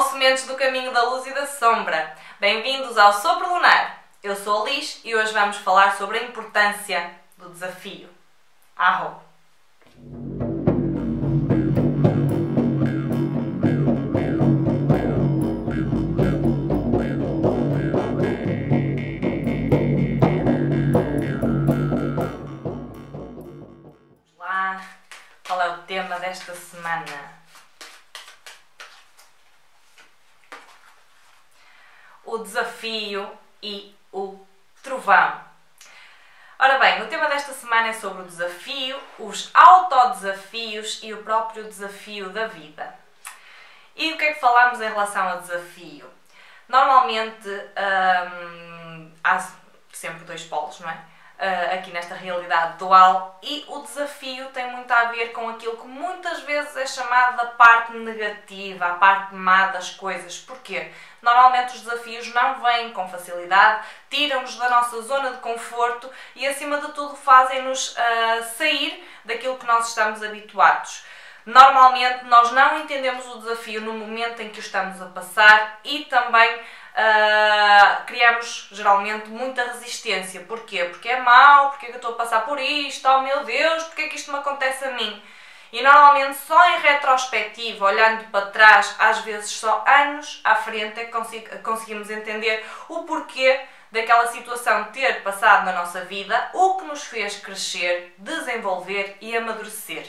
sementes do caminho da luz e da sombra. Bem-vindos ao Sopro Lunar. Eu sou a Liz e hoje vamos falar sobre a importância do desafio. Arro! Vamos lá. Qual é o tema desta semana? O desafio e o trovão. Ora bem, o tema desta semana é sobre o desafio, os autodesafios e o próprio desafio da vida. E o que é que falamos em relação ao desafio? Normalmente há sempre dois polos, não é? Aqui nesta realidade dual, e o desafio tem muito a ver com aquilo que muitas vezes é chamado da parte negativa, a parte má das coisas. Porquê? Normalmente os desafios não vêm com facilidade, tiram-nos da nossa zona de conforto e, acima de tudo, fazem-nos sair daquilo que nós estamos habituados. Normalmente nós não entendemos o desafio no momento em que o estamos a passar e também criamos geralmente muita resistência. Porquê? Porque é mau, porque é que eu estou a passar por isto, oh meu Deus, porque é que isto me acontece a mim? E normalmente só em retrospectiva, olhando para trás, às vezes só anos à frente é que conseguimos entender o porquê daquela situação ter passado na nossa vida, o que nos fez crescer, desenvolver e amadurecer.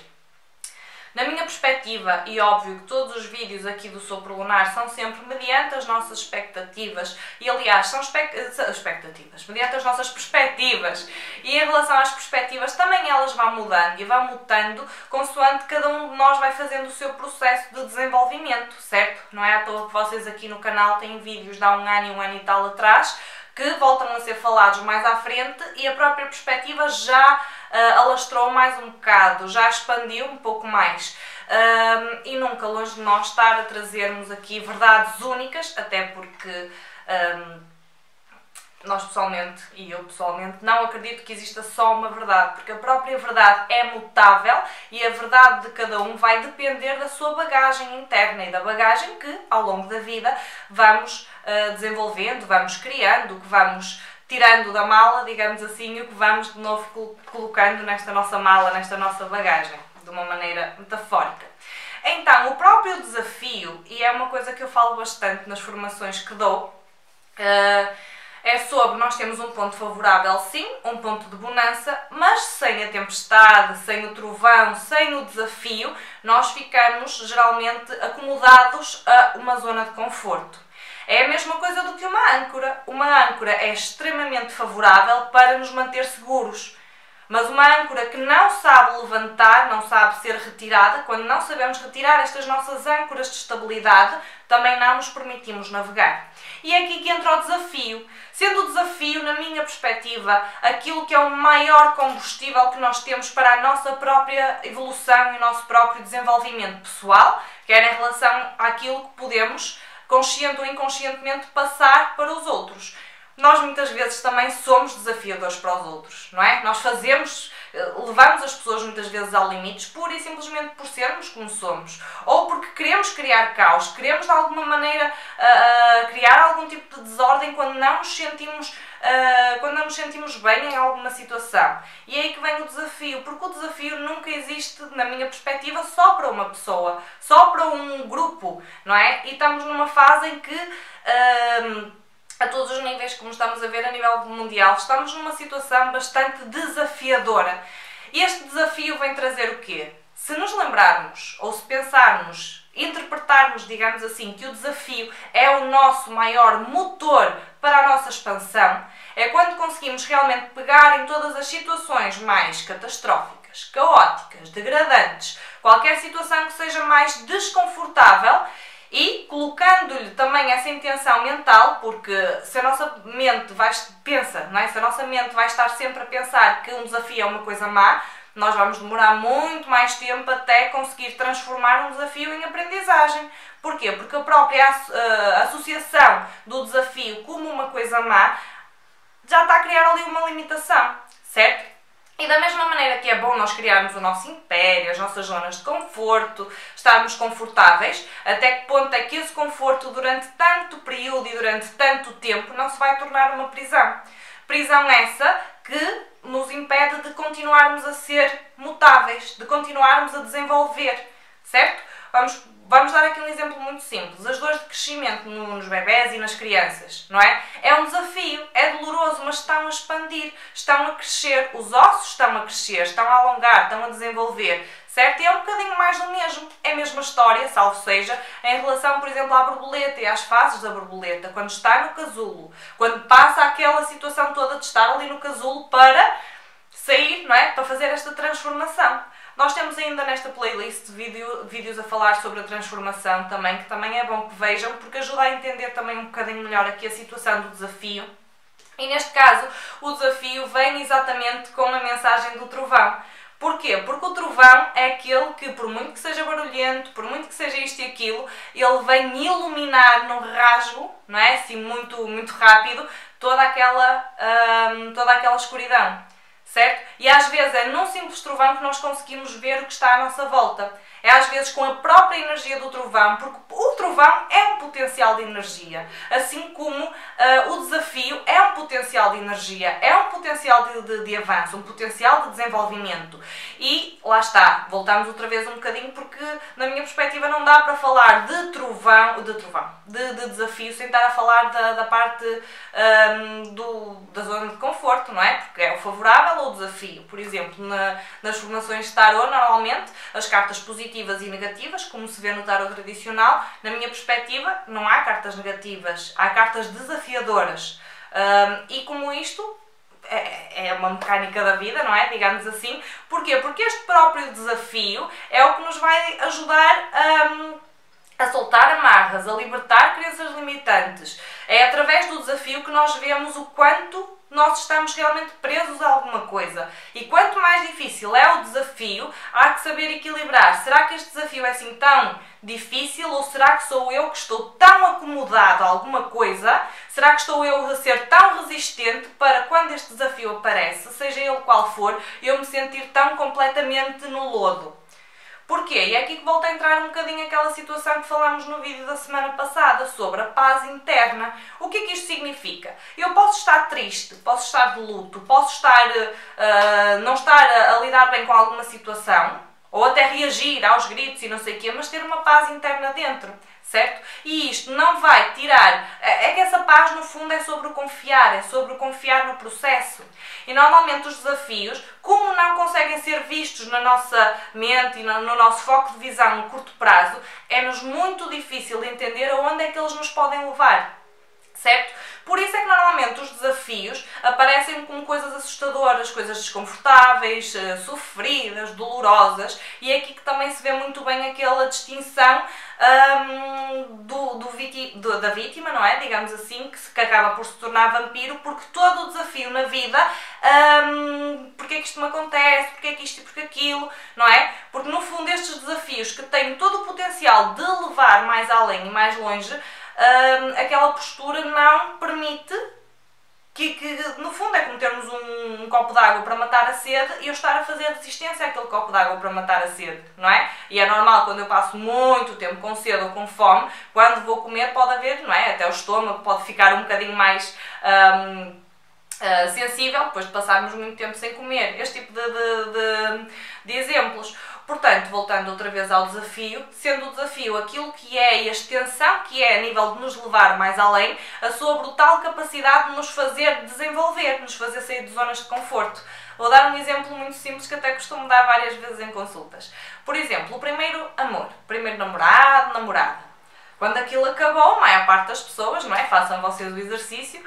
Na minha perspectiva, e óbvio que todos os vídeos aqui do Sopro Lunar são sempre mediante as nossas expectativas, e aliás, são expectativas, mediante as nossas perspectivas, e em relação às perspectivas também elas vão mudando e vão mutando consoante cada um de nós vai fazendo o seu processo de desenvolvimento, certo? Não é à toa que vocês aqui no canal têm vídeos de há um ano e tal atrás, que voltam a ser falados mais à frente e a própria perspectiva já alastrou mais um bocado, já expandiu um pouco mais. E nunca longe de nós estar a trazermos aqui verdades únicas, até porque nós pessoalmente, e eu pessoalmente, não acredito que exista só uma verdade, porque a própria verdade é mutável e a verdade de cada um vai depender da sua bagagem interna e da bagagem que, ao longo da vida, vamos desenvolvendo, vamos criando, que vamos tirando da mala, digamos assim, e o que vamos de novo colocando nesta nossa mala, nesta nossa bagagem, de uma maneira metafórica. Então, o próprio desafio, e é uma coisa que eu falo bastante nas formações que dou, é sobre nós temos um ponto favorável, sim, um ponto de bonança, mas sem a tempestade, sem o trovão, sem o desafio, nós ficamos geralmente acomodados a uma zona de conforto. É a mesma coisa do que uma âncora. Uma âncora é extremamente favorável para nos manter seguros. Mas uma âncora que não sabe levantar, não sabe ser retirada, quando não sabemos retirar estas nossas âncoras de estabilidade, também não nos permitimos navegar. E é aqui que entra o desafio. Sendo o desafio, na minha perspectiva, aquilo que é o maior combustível que nós temos para a nossa própria evolução e o nosso próprio desenvolvimento pessoal, quer em relação àquilo que podemos, consciente ou inconscientemente, passar para os outros. Nós muitas vezes também somos desafiadores para os outros, não é? Nós levamos as pessoas muitas vezes ao limite pura e simplesmente por sermos como somos. Ou porque queremos criar caos, queremos de alguma maneira criar algum tipo de desordem quando não nos sentimos bem em alguma situação. E é aí que vem o desafio, porque o desafio nunca existe, na minha perspectiva, só para uma pessoa, só para um grupo, não é? E estamos numa fase em que a todos os níveis, como estamos a ver a nível mundial, estamos numa situação bastante desafiadora. E este desafio vem trazer o quê? Se nos lembrarmos, ou se pensarmos, interpretarmos, digamos assim, que o desafio é o nosso maior motor para a nossa expansão, é quando conseguimos realmente pegar em todas as situações mais catastróficas, caóticas, degradantes, qualquer situação que seja mais desconfortável, e colocando-lhe também essa intenção mental, porque se a nossa mente se a nossa mente vai estar sempre a pensar que um desafio é uma coisa má, nós vamos demorar muito mais tempo até conseguir transformar um desafio em aprendizagem. Porquê? Porque a própria associação do desafio como uma coisa má já está a criar ali uma limitação, certo? E da mesma maneira que é bom nós criarmos o nosso império, as nossas zonas de conforto, estarmos confortáveis, até que ponto é que esse conforto durante tanto período e durante tanto tempo não se vai tornar uma prisão? Prisão essa que nos impede de continuarmos a ser mutáveis, de continuarmos a desenvolver, certo? Vamos dar aqui um exemplo muito simples. As dores de crescimento nos bebés e nas crianças, não é? É um desafio, é doloroso, mas estão a expandir, estão a crescer, os ossos estão a crescer, estão a alongar, estão a desenvolver, certo? E é um bocadinho mais do mesmo. É a mesma história, salvo seja, em relação, por exemplo, à borboleta e às fases da borboleta, quando está no casulo, quando passa aquela situação toda de estar ali no casulo para sair, não é? Para fazer esta transformação. Nós temos ainda nesta playlist vídeos a falar sobre a transformação também, que também é bom que vejam, porque ajuda a entender também um bocadinho melhor aqui a situação do desafio. E neste caso, o desafio vem exatamente com a mensagem do trovão. Porquê? Porque o trovão é aquele que, por muito que seja barulhento, por muito que seja isto e aquilo, ele vem iluminar num rasgo, não é? Assim, muito rápido, toda aquela escuridão. Certo? E às vezes é num simples trovão que nós conseguimos ver o que está à nossa volta. É às vezes com a própria energia do trovão, porque o trovão é um potencial de energia. Assim como o desafio é um potencial de energia, é um potencial de avanço, um potencial de desenvolvimento. E lá está, voltamos outra vez um bocadinho, porque na minha perspectiva não dá para falar de desafio sem estar a falar da parte da zona de conforto, não é? Porque é o favorável ou o desafio. Por exemplo, nas formações de tarot, normalmente, as cartas positivas e negativas, como se vê no tarot tradicional, na minha perspectiva, não há cartas negativas, há cartas desafiadoras. E como isto é uma mecânica da vida, não é? Digamos assim. Porquê? Porque este próprio desafio é o que nos vai ajudar a soltar amarras, a libertar crenças limitantes. É através do desafio que nós vemos o quanto nós estamos realmente presos a alguma coisa. E quanto mais difícil é o desafio, há que saber equilibrar. Será que este desafio é assim tão difícil ou será que sou eu que estou tão acomodado a alguma coisa? Será que estou eu a ser tão resistente para quando este desafio aparece, seja ele qual for, eu me sentir tão completamente no lodo? Porquê? E é aqui que volta a entrar um bocadinho aquela situação que falámos no vídeo da semana passada sobre a paz interna. O que é que isto significa? Eu posso estar triste, posso estar de luto, posso não estar a lidar bem com alguma situação, ou até reagir aos gritos e não sei o quê, mas ter uma paz interna dentro, certo? E isto não vai tirar... É que essa paz, no fundo, é sobre o confiar no processo. E normalmente os desafios, como não conseguem ser vistos na nossa mente e no nosso foco de visão no curto prazo, é-nos muito difícil entender aonde é que eles nos podem levar. Certo? Por isso é que normalmente os desafios aparecem como coisas assustadoras, coisas desconfortáveis, sofridas, dolorosas, e é aqui que também se vê muito bem aquela distinção da vítima, não é? Digamos assim, que acaba por se tornar vampiro, porque todo o desafio na vida, porque é que isto me acontece, porque é que isto e porque aquilo, não é? Porque no fundo estes desafios que têm todo o potencial de levar mais além e mais longe, aquela postura não permite que no fundo é como termos um copo de água para matar a sede e eu estar a fazer resistência àquele copo de água para matar a sede, não é? E é normal quando eu passo muito tempo com sede ou com fome, quando vou comer pode haver, não é? Até o estômago pode ficar um bocadinho mais sensível depois de passarmos muito tempo sem comer. Este tipo de exemplos. Portanto, voltando outra vez ao desafio, sendo o desafio aquilo que é e a extensão que é a nível de nos levar mais além, a sua brutal capacidade de nos fazer desenvolver, de nos fazer sair de zonas de conforto. Vou dar um exemplo muito simples que até costumo dar várias vezes em consultas. Por exemplo, o primeiro amor, o primeiro namorado, namorada. Quando aquilo acabou, a maior parte das pessoas, não é? Façam vocês o exercício.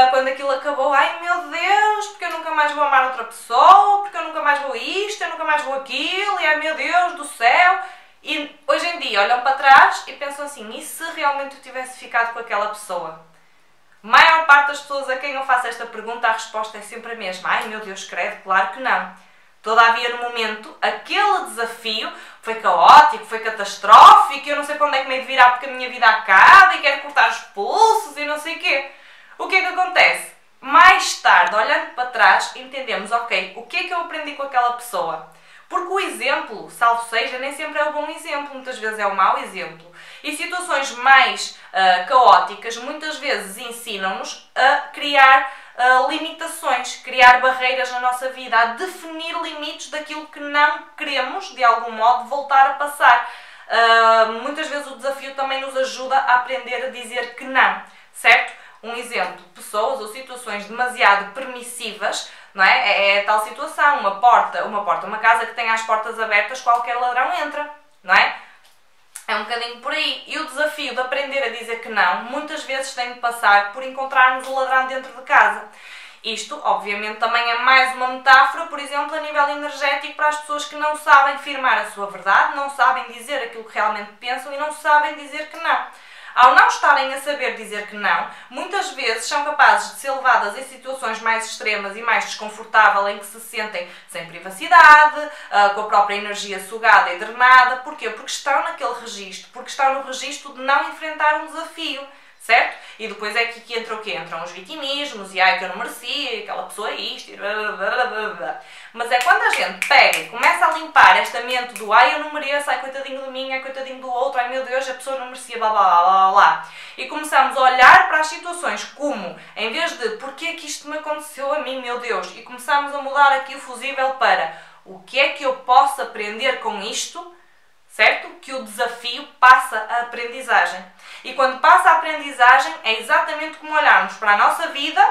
Quando aquilo acabou, ai meu Deus, porque eu nunca mais vou amar outra pessoa, porque eu nunca mais vou isto, eu nunca mais vou aquilo, e ai meu Deus do céu. E hoje em dia olham para trás e pensam assim, e se realmente eu tivesse ficado com aquela pessoa? A maior parte das pessoas a quem eu faço esta pergunta, a resposta é sempre a mesma. Ai meu Deus, credo, claro que não. Todavia, no momento, aquele desafio foi caótico, foi catastrófico, eu não sei para onde é que me hei de virar porque a minha vida acaba e quero cortar os pulsos e não sei o quê. O que é que acontece? mais tarde, olhando para trás, entendemos, ok, o que é que eu aprendi com aquela pessoa? Porque o exemplo, salvo seja, nem sempre é o bom exemplo, muitas vezes é o mau exemplo. E situações mais caóticas, muitas vezes ensinam-nos a criar limitações, criar barreiras na nossa vida, a definir limites daquilo que não queremos, de algum modo, voltar a passar. Muitas vezes o desafio também nos ajuda a aprender a dizer que não, certo? Um exemplo, pessoas ou situações demasiado permissivas, não é? É a tal situação, uma casa que tem as portas abertas, qualquer ladrão entra, não é? É um bocadinho por aí. E o desafio de aprender a dizer que não, muitas vezes tem de passar por encontrarmos o ladrão dentro de casa. Isto, obviamente, também é mais uma metáfora, por exemplo, a nível energético, para as pessoas que não sabem firmar a sua verdade, não sabem dizer aquilo que realmente pensam e não sabem dizer que não. Ao não estarem a saber dizer que não, muitas vezes são capazes de ser levadas em situações mais extremas e mais desconfortáveis, em que se sentem sem privacidade, com a própria energia sugada e drenada. Porquê? Porque estão naquele registro, porque estão no registro de não enfrentar um desafio, certo? E depois é que aqui entra o quê? Entram os vitimismos e ai que eu não merecia, aquela pessoa é isto, e blá, blá, blá, blá. Mas é quando a gente pega e começa a limpar esta mente do ai eu não mereço, ai coitadinho de mim, ai coitadinho do outro, ai meu Deus, a pessoa não merecia, blá blá blá blá blá. E começamos a olhar para as situações como, em vez de porquê é que isto me aconteceu a mim, meu Deus, e começamos a mudar aqui o fusível para o que é que eu posso aprender com isto, certo? Que o desafio passa a aprendizagem. E quando passa a aprendizagem é exatamente como olharmos para a nossa vida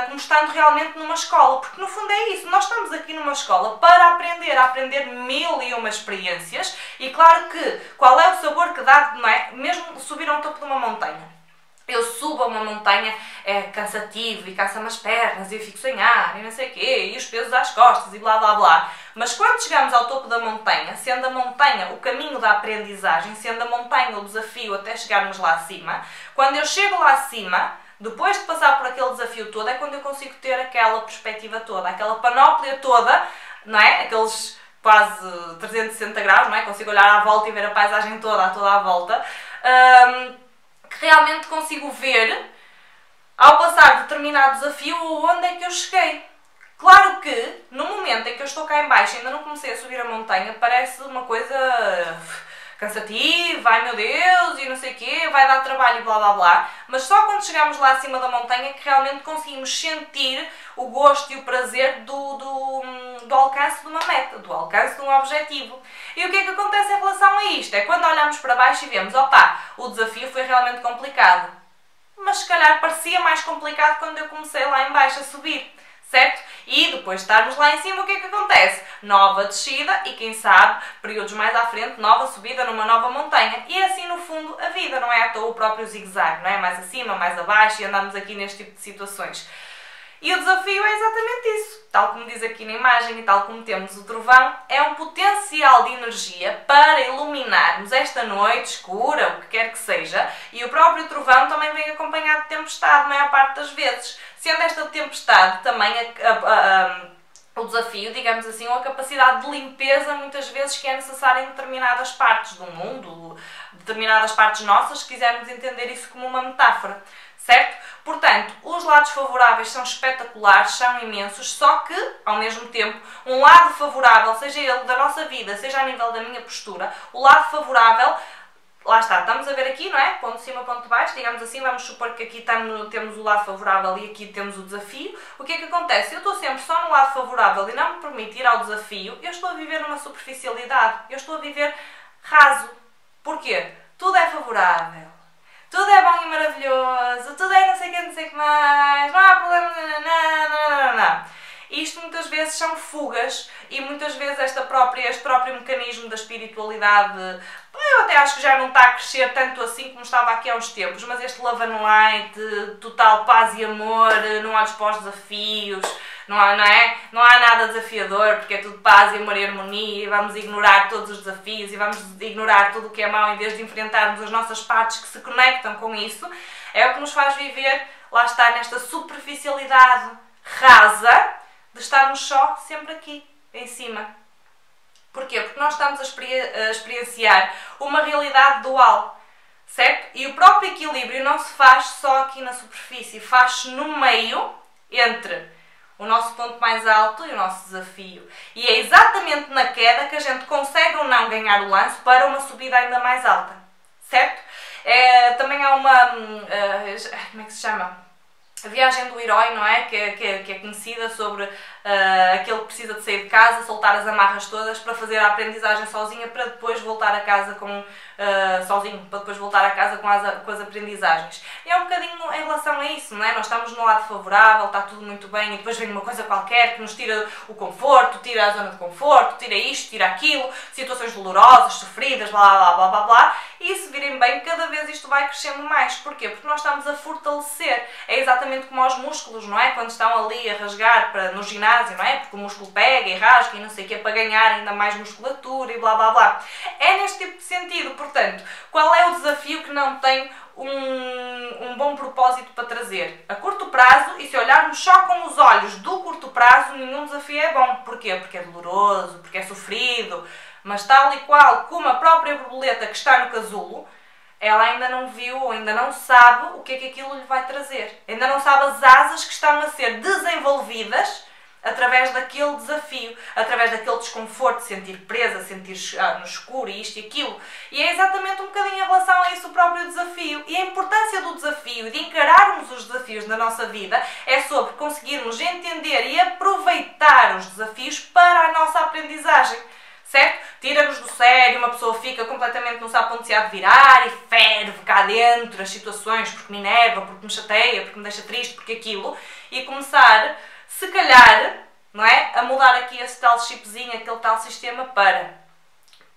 como estando realmente numa escola. Porque no fundo é isso, nós estamos aqui numa escola para aprender, a aprender mil e uma experiências. E claro que qual é o sabor que dá, não é? Mesmo subir ao topo de uma montanha. Eu subo a uma montanha, é cansativo e cansa-me as pernas e eu fico sem ar e não sei o quê, e os pesos às costas e blá blá blá. Mas quando chegamos ao topo da montanha, sendo a montanha o caminho da aprendizagem, sendo a montanha o desafio até chegarmos lá acima, quando eu chego lá acima, depois de passar por aquele desafio todo, é quando eu consigo ter aquela perspectiva toda, aquela panóplia toda, não é? Aqueles quase 360 graus, não é? Consigo olhar à volta e ver a paisagem toda à volta. Que realmente consigo ver, ao passar determinado desafio, onde é que eu cheguei. Claro que, no momento em que eu estou cá em baixo e ainda não comecei a subir a montanha, parece uma coisa cansativa, ai meu Deus, e não sei o quê, vai dar trabalho e blá blá blá, mas só quando chegamos lá acima da montanha é que realmente conseguimos sentir o gosto e o prazer do alcance de uma meta, do alcance de um objetivo. E o que é que acontece em relação a isto? É quando olhamos para baixo e vemos, opá, o desafio foi realmente complicado, mas se calhar parecia mais complicado quando eu comecei lá em baixo a subir. Certo? E depois de estarmos lá em cima, o que é que acontece? Nova descida e, quem sabe, períodos mais à frente, nova subida numa nova montanha. E é assim, no fundo, a vida, não é à toa o próprio zigue-zague, não é? Mais acima, mais abaixo e andamos aqui neste tipo de situações. E o desafio é exatamente isso. Tal como diz aqui na imagem e tal como temos o trovão, é um potencial de energia para iluminarmos esta noite escura, o que quer que seja, e o próprio trovão também vem acompanhado de tempestade, a maior parte das vezes. Sendo esta tempestade também o desafio, digamos assim, ou a capacidade de limpeza, muitas vezes, que é necessária em determinadas partes do mundo, determinadas partes nossas, se quisermos entender isso como uma metáfora. Certo? Portanto, os lados favoráveis são espetaculares, são imensos, só que, ao mesmo tempo, um lado favorável, seja ele da nossa vida, seja a nível da minha postura, o lado favorável, lá está, estamos a ver aqui, não é? Ponto de cima, ponto de baixo, digamos assim, vamos supor que aqui temos o lado favorável e aqui temos o desafio. O que é que acontece? Eu estou sempre só no lado favorável e não me permite ir ao desafio, eu estou a viver numa superficialidade, eu estou a viver raso. Porquê? Tudo é favorável. Tudo é bom e maravilhoso, tudo é não sei o que mais, não há problema, não. Isto muitas vezes são fugas e muitas vezes este próprio mecanismo da espiritualidade, eu até acho que já não está a crescer tanto assim como estava aqui há uns tempos, mas este love and light, total paz e amor, não olhos para os desafios, não há nada desafiador, porque é tudo paz e amor e harmonia, e vamos ignorar todos os desafios e vamos ignorar tudo o que é mau em vez de enfrentarmos as nossas partes que se conectam com isso, é o que nos faz viver, lá está, nesta superficialidade rasa de estarmos só sempre aqui, em cima. Porquê? Porque nós estamos a experienciar uma realidade dual, certo? E o próprio equilíbrio não se faz só aqui na superfície, faz-se no meio entre o nosso ponto mais alto e o nosso desafio. E é exatamente na queda que a gente consegue ou não ganhar o lance para uma subida ainda mais alta. Certo? Também há uma... como é que se chama? A viagem do herói, não é? Que é conhecida sobre aquele que precisa de sair de casa, soltar as amarras todas para fazer a aprendizagem sozinha, para depois voltar a casa com as aprendizagens. E é um bocadinho em relação a isso, não é? Nós estamos no lado favorável, está tudo muito bem, e depois vem uma coisa qualquer que nos tira o conforto, tira a zona de conforto, tira isto, tira aquilo, situações dolorosas, sofridas, blá blá blá blá blá, e se virem bem, cada vez isto vai crescendo mais. Porquê? Porque nós estamos a fortalecer. É exatamente como aos músculos, não é? Quando estão ali a rasgar no ginásio, não é? Porque o músculo pega e rasga e não sei o que, para ganhar ainda mais musculatura e blá blá blá. É neste tipo de sentido. Portanto, qual é o desafio que não tem um bom propósito para trazer? A curto prazo, e se olharmos só com os olhos do curto prazo, nenhum desafio é bom. Porquê? Porque é doloroso, porque é sofrido, mas tal e qual como a própria borboleta que está no casulo, ela ainda não viu ou ainda não sabe o que é que aquilo lhe vai trazer. Ainda não sabe as asas que estão a ser desenvolvidas através daquele desafio, através daquele desconforto, de sentir presa, sentir no escuro, isto e aquilo. E é exatamente um bocadinho em relação a isso o próprio desafio. E a importância do desafio, de encararmos os desafios na nossa vida, é sobre conseguirmos entender e aproveitar os desafios para a nossa aprendizagem. Certo? Tira-nos do sério, uma pessoa fica completamente não sabe para onde se há de virar e ferve cá dentro as situações porque me enerva, porque me chateia, porque me deixa triste, porque aquilo, e começar, se calhar, não é? A mudar aqui esse tal chipzinho, aquele tal sistema para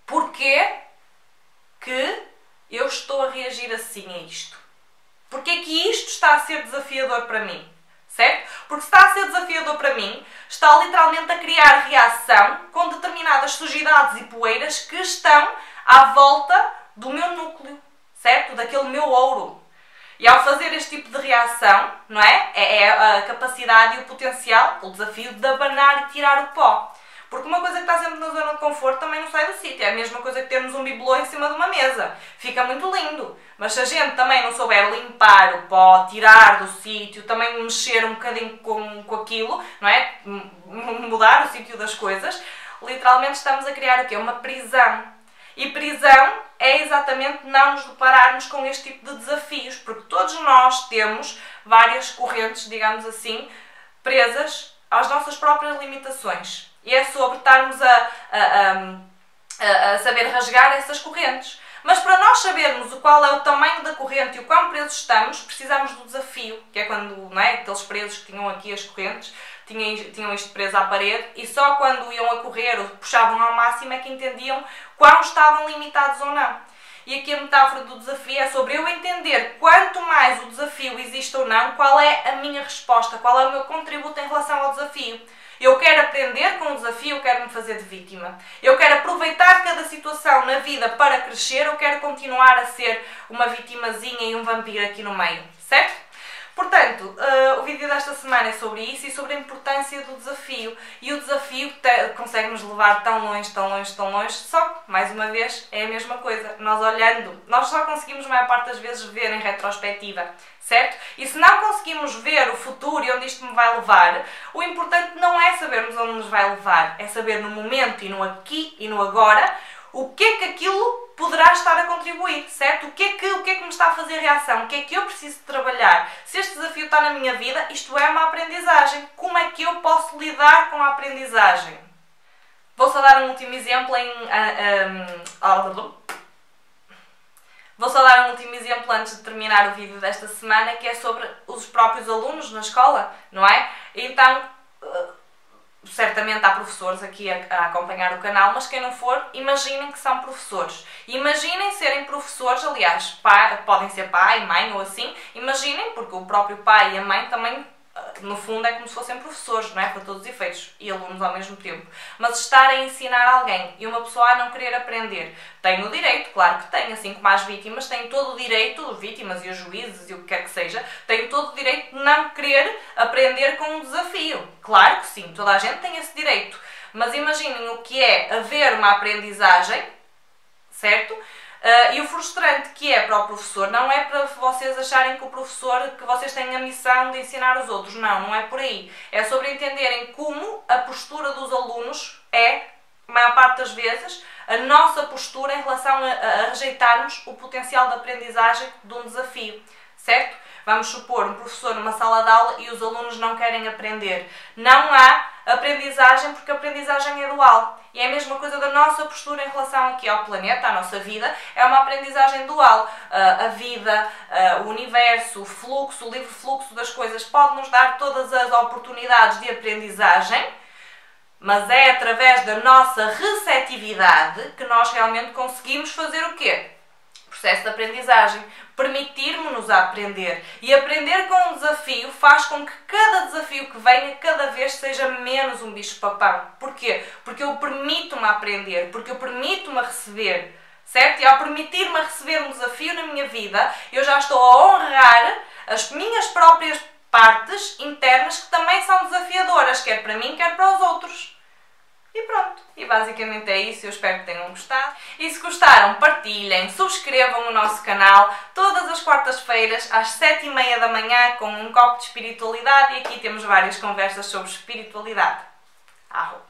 porquê que eu estou a reagir assim a isto? Porquê que isto está a ser desafiador para mim? Certo? Porque se está a ser desafiador para mim, está literalmente a criar reação com determinadas sujidades e poeiras que estão à volta do meu núcleo, certo? Daquele meu ouro. E ao fazer este tipo de reação, não é? É a capacidade e o potencial, o desafio de abanar e tirar o pó. Porque uma coisa que está sempre na zona de conforto também não sai do sítio. É a mesma coisa que termos um bibelô em cima de uma mesa. Fica muito lindo. Mas se a gente também não souber limpar o pó, tirar do sítio, também mexer um bocadinho com aquilo, não é? Mudar o sítio das coisas, literalmente estamos a criar o quê? Uma prisão. E prisão é exatamente não nos depararmos com este tipo de desafios. Porque todos nós temos várias correntes, digamos assim, presas às nossas próprias limitações. E é sobre estarmos a saber rasgar essas correntes. Mas para nós sabermos qual é o tamanho da corrente e o quão presos estamos, precisamos do desafio, que é quando, não é? Aqueles presos que tinham aqui as correntes, tinham isto preso à parede, e só quando iam a correr ou puxavam ao máximo é que entendiam quão estavam limitados ou não. E aqui a metáfora do desafio é sobre eu entender quanto mais o desafio existe ou não, qual é a minha resposta, qual é o meu contributo em relação ao desafio. Eu quero aprender com o desafio, eu quero me fazer de vítima. Eu quero aproveitar cada situação na vida para crescer, eu quero continuar a ser uma vitimazinha e um vampiro aqui no meio, certo? Portanto, o vídeo desta semana é sobre isso e sobre a importância do desafio. E o desafio consegue nos levar tão longe, tão longe, tão longe, só que, mais uma vez, é a mesma coisa. Nós olhando, nós só conseguimos, a maior parte das vezes, ver em retrospectiva, certo? E se não conseguimos ver o futuro e onde isto me vai levar, o importante não é sabermos onde nos vai levar, é saber no momento e no aqui e no agora o que é que aquilo poderá estar a contribuir, certo? O que é que me está a fazer reação? O que é que eu preciso de trabalhar? Se este desafio está na minha vida, isto é uma aprendizagem. Como é que eu posso lidar com a aprendizagem? Vou só dar um último exemplo Vou só dar um último exemplo antes de terminar o vídeo desta semana, que é sobre os próprios alunos na escola, não é? Então, certamente há professores aqui a acompanhar o canal, mas quem não for, imaginem que são professores. Imaginem serem professores, aliás, podem ser pai, mãe ou assim, imaginem, porque o próprio pai e a mãe também, no fundo, é como se fossem professores, não é? Para todos os efeitos, e alunos ao mesmo tempo. Mas estar a ensinar alguém e uma pessoa a não querer aprender, tem o direito, claro que tem, assim como as vítimas têm todo o direito, as vítimas e os juízes e o que quer que seja, têm todo o direito de não querer aprender com um desafio. Claro que sim, toda a gente tem esse direito. Mas imaginem o que é haver uma aprendizagem, certo? E o frustrante que é para o professor não é para vocês acharem que o professor, que vocês têm a missão de ensinar os outros. Não, não é por aí. É sobre entenderem como a postura dos alunos é, a maior parte das vezes, a nossa postura em relação a rejeitarmos o potencial de aprendizagem de um desafio, certo? Vamos supor um professor numa sala de aula e os alunos não querem aprender. Não há aprendizagem porque a aprendizagem é dual. E é a mesma coisa da nossa postura em relação aqui ao planeta, à nossa vida, é uma aprendizagem dual. A vida, o universo, o fluxo, o livre fluxo das coisas pode nos dar todas as oportunidades de aprendizagem, mas é através da nossa receptividade que nós realmente conseguimos fazer o quê? Processo de aprendizagem, permitirmos-nos a aprender. E aprender com um desafio faz com que cada desafio que venha cada vez seja menos um bicho-papão. Porquê? Porque eu permito-me a aprender, porque eu permito-me a receber, certo? E ao permitir-me a receber um desafio na minha vida, eu já estou a honrar as minhas próprias partes internas que também são desafiadoras, quer para mim, quer para os outros. E pronto. E basicamente é isso. Eu espero que tenham gostado. E se gostaram, partilhem, subscrevam o nosso canal todas as quartas-feiras às 7h30 da manhã com um copo de espiritualidade. E aqui temos várias conversas sobre espiritualidade. Arro!